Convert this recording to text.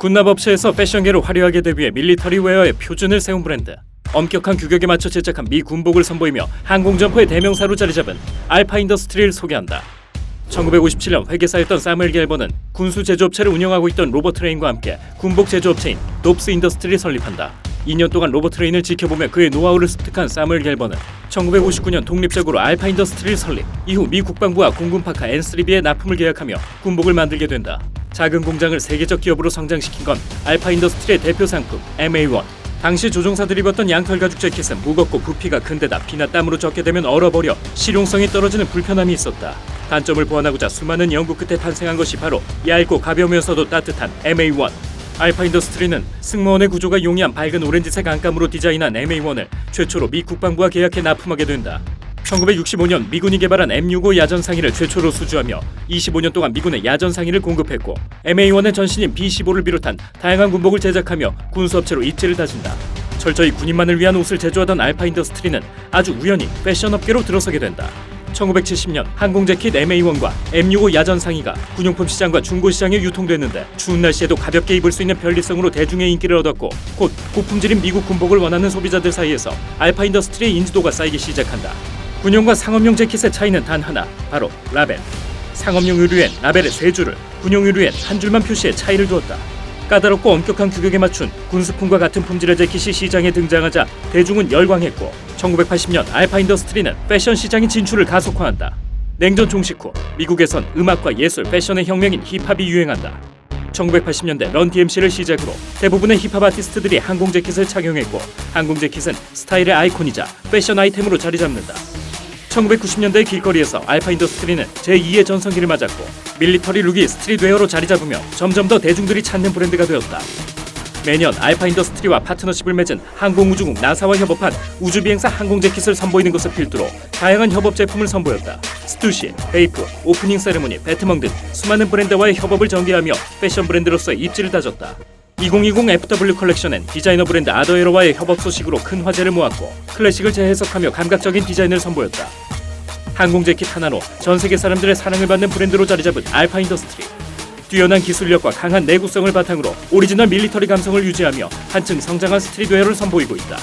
군납업체에서 패션계로 화려하게 데뷔해 밀리터리 웨어의 표준을 세운 브랜드. 엄격한 규격에 맞춰 제작한 미 군복을 선보이며 항공점퍼의 대명사로 자리잡은 알파 인더스트리를 소개한다. 1957년 회계사였던 사무엘 갤버는 군수 제조업체를 운영하고 있던 로버트 레인과 함께 군복 제조업체인 돕스 인더스트리를 설립한다. 2년 동안 로버트 레인을 지켜보며 그의 노하우를 습득한 사무엘 갤버는 1959년 독립적으로 알파 인더스트리를 설립, 이후 미 국방부와 공군파카 N3B에 납품을 계약하며 군복을 만들게 된다. 작은 공장을 세계적 기업으로 성장시킨 건 알파 인더스트리의 대표 상품 MA1. 당시 조종사들이 입었던 양털 가죽 재킷은 무겁고 부피가 큰데다 피나 땀으로 젖게 되면 얼어버려 실용성이 떨어지는 불편함이 있었다. 단점을 보완하고자 수많은 연구 끝에 탄생한 것이 바로 얇고 가벼우면서도 따뜻한 MA1. 알파 인더스트리는 승무원의 구조가 용이한 밝은 오렌지색 안감으로 디자인한 MA1을 최초로 미 국방부와 계약해 납품하게 된다. 1965년 미군이 개발한 M65 야전상의를 최초로 수주하며 25년 동안 미군의 야전상의를 공급했고, MA1의 전신인 B-15를 비롯한 다양한 군복을 제작하며 군수업체로 입지를 다진다. 철저히 군인만을 위한 옷을 제조하던 알파 인더스트리는 아주 우연히 패션업계로 들어서게 된다. 1970년 항공재킷 MA1과 M65 야전상의가 군용품 시장과 중고시장에 유통됐는데 추운 날씨에도 가볍게 입을 수 있는 편리성으로 대중의 인기를 얻었고, 곧 고품질인 미국 군복을 원하는 소비자들 사이에서 알파 인더스트리의 인지도가 쌓이기 시작한다. 군용과 상업용 재킷의 차이는 단 하나, 바로 라벨. 상업용 의류엔 라벨의 3줄을, 군용 의류엔 1줄만 표시해 차이를 두었다. 까다롭고 엄격한 규격에 맞춘 군수품과 같은 품질의 재킷이 시장에 등장하자 대중은 열광했고, 1980년 알파 인더스트리는 패션 시장의 진출을 가속화한다. 냉전 종식 후 미국에선 음악과 예술, 패션의 혁명인 힙합이 유행한다. 1980년대 런 DMC를 시작으로 대부분의 힙합 아티스트들이 항공 재킷을 착용했고, 항공 재킷은 스타일의 아이콘이자 패션 아이템으로 자리 잡는다. 1990년대 길거리에서 알파 인더스트리는 제2의 전성기를 맞았고, 밀리터리 룩이 스트릿웨어로 자리 잡으며 점점 더 대중들이 찾는 브랜드가 되었다. 매년 알파 인더스트리와 파트너십을 맺은 항공우주국 나사와 협업한 우주비행사 항공 재킷을 선보이는 것을 필두로 다양한 협업 제품을 선보였다. 스투시, 베이프, 오프닝 세레모니, 배트멍 등 수많은 브랜드와의 협업을 전개하며 패션 브랜드로서의 입지를 다졌다. 2020 FW 컬렉션엔 디자이너 브랜드 아더에러와의 협업 소식으로 큰 화제를 모았고, 클래식을 재해석하며 감각적인 디자인을 선보였다. 항공 재킷 하나로 전 세계 사람들의 사랑을 받는 브랜드로 자리 잡은 알파 인더스트리. 뛰어난 기술력과 강한 내구성을 바탕으로 오리지널 밀리터리 감성을 유지하며 한층 성장한 스트릿웨어를 선보이고 있다.